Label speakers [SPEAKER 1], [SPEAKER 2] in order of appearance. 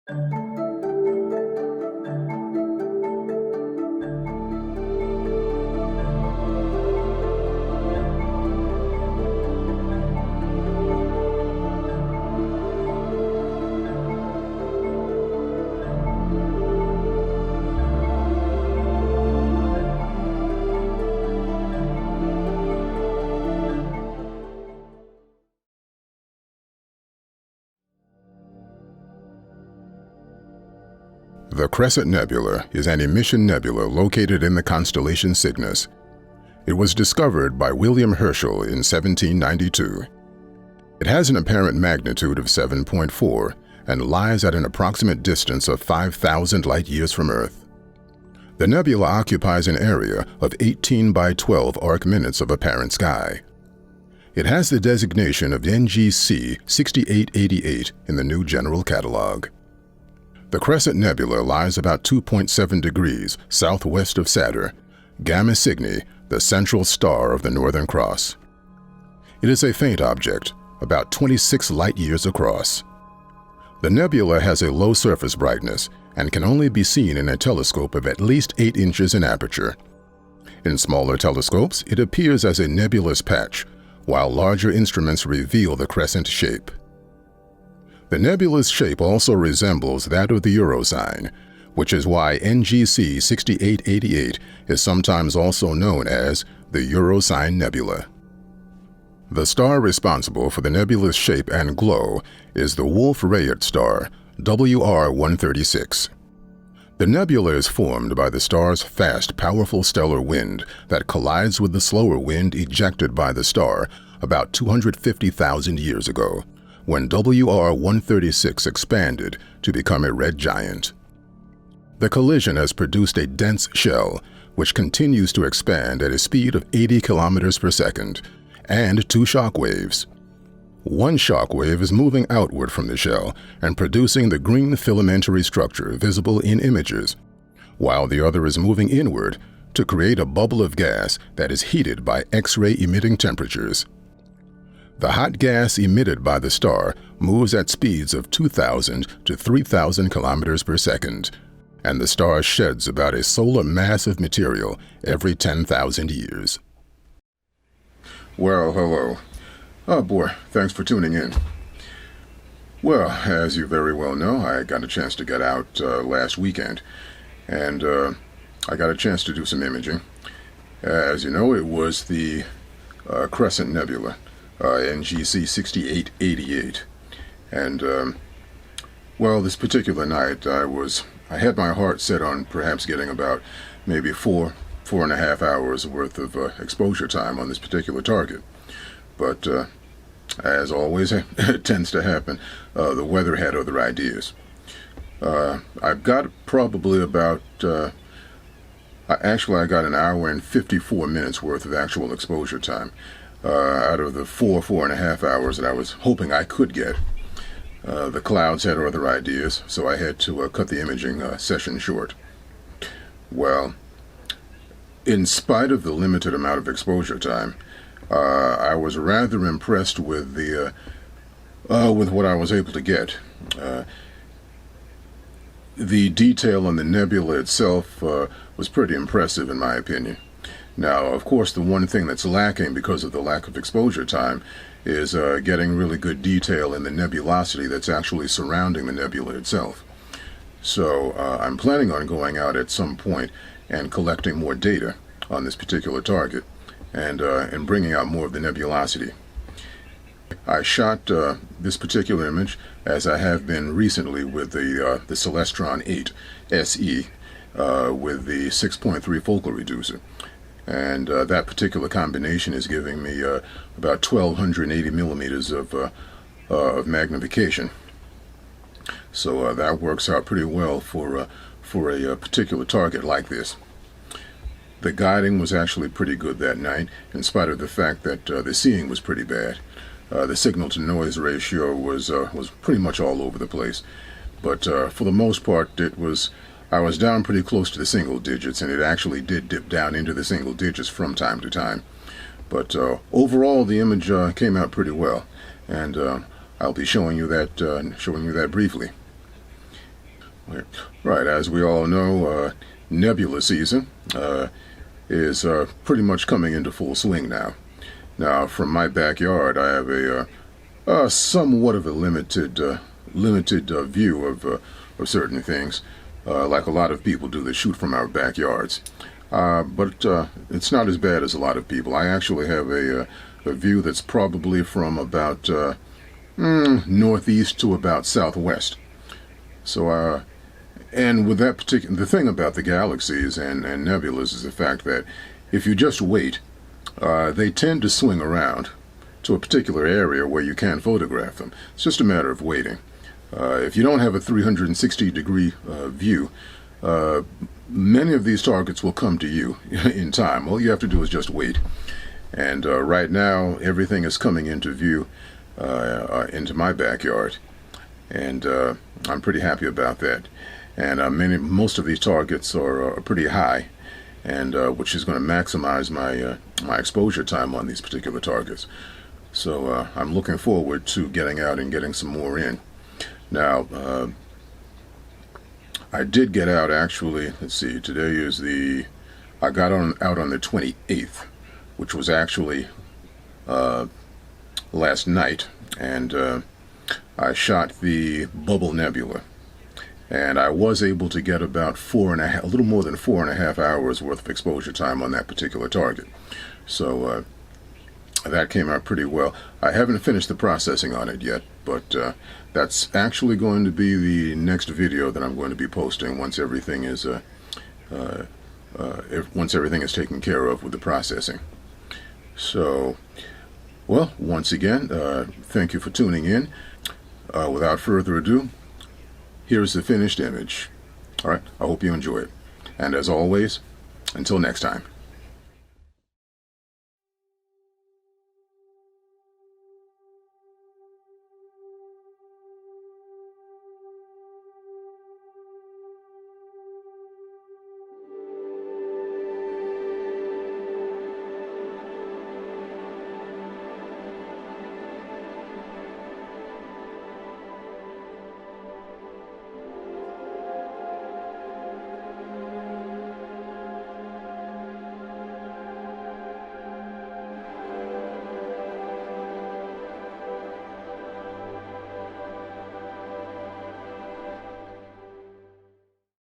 [SPEAKER 1] The Crescent Nebula is an emission nebula located in the constellation Cygnus. It was discovered by William Herschel in 1792. It has an apparent magnitude of 7.4 and lies at an approximate distance of 5,000 light-years from Earth. The nebula occupies an area of 18 by 12 arc-minutes of apparent sky. It has the designation of NGC 6888 in the New General Catalog. The Crescent Nebula lies about 2.7 degrees southwest of Saturn, Gamma Cygni, the central star of the Northern Cross. It is a faint object, about 26 light-years across. The nebula has a low surface brightness and can only be seen in a telescope of at least 8 inches in aperture. In smaller telescopes, it appears as a nebulous patch, while larger instruments reveal the crescent shape. The nebula's shape also resembles that of the Euro sign, which is why NGC 6888 is sometimes also known as the Euro sign nebula. The star responsible for the nebula's shape and glow is the Wolf-Rayet star, WR136. The nebula is formed by the star's fast, powerful stellar wind that collides with the slower wind ejected by the star about 250,000 years ago, when WR136 expanded to become a red giant. The collision has produced a dense shell, which continues to expand at a speed of 80 kilometers per second, and 2 shock waves. One shock wave is moving outward from the shell and producing the green filamentary structure visible in images, while the other is moving inward to create a bubble of gas that is heated by X-ray emitting temperatures. The hot gas emitted by the star moves at speeds of 2,000 to 3,000 kilometers per second, and the star sheds about a solar mass of material every 10,000 years. Well, hello. Oh boy, thanks for tuning in. Well, as you very well know, I got a chance to get out last weekend, and I got a chance to do some imaging. As you know, it was the Crescent Nebula. NGC 6888, and well, this particular night I had my heart set on perhaps getting about maybe 4.5 hours worth of exposure time on this particular target, but as always it tends to happen, the weather had other ideas. I've got probably about actually I got an hour and 54 minutes worth of actual exposure time out of the 4.5 hours that I was hoping I could get. The clouds had other ideas, so I had to cut the imaging session short. Well, in spite of the limited amount of exposure time, I was rather impressed with the with what I was able to get. The detail on the nebula itself was pretty impressive in my opinion. Now, of course, the one thing that's lacking because of the lack of exposure time is getting really good detail in the nebulosity that's actually surrounding the nebula itself. So I'm planning on going out at some point and collecting more data on this particular target and bringing out more of the nebulosity. I shot this particular image, as I have been recently, with the Celestron 8 SE with the 6.3 focal reducer. And that particular combination is giving me about 1,280 millimeters of magnification. So that works out pretty well for a particular target like this. The guiding was actually pretty good that night, in spite of the fact that the seeing was pretty bad. The signal-to-noise ratio was pretty much all over the place. But for the most part, I was down pretty close to the single digits, and it actually did dip down into the single digits from time to time. But overall, the image came out pretty well, and I'll be showing you that briefly. Right, as we all know, nebula season is pretty much coming into full swing now. Now, from my backyard, I have a somewhat of a limited view of certain things, like a lot of people do that shoot from our backyards. But it's not as bad as a lot of people. I actually have a view that's probably from about northeast to about southwest. So, and with that the thing about the galaxies and nebulas is the fact that if you just wait, they tend to swing around to a particular area where you can photograph them. It's just a matter of waiting. If you don't have a 360-degree view, many of these targets will come to you in time. All you have to do is just wait. And right now, everything is coming into view into my backyard. And I'm pretty happy about that. And most of these targets are pretty high, and which is going to maximize my exposure time on these particular targets. So I'm looking forward to getting out and getting some more in. Now, I did get out actually. Let's see. Today is I got out on the 28th, which was actually last night, and I shot the Bubble Nebula. And I was able to get about a little more than 4.5 hours worth of exposure time on that particular target. So that came out pretty well. I haven't finished the processing on it yet, but that's actually going to be the next video that I'm going to be posting once everything is taken care of with the processing. So, well, once again, thank you for tuning in. Without further ado, here's the finished image. All right, I hope you enjoy it. And as always, until next time.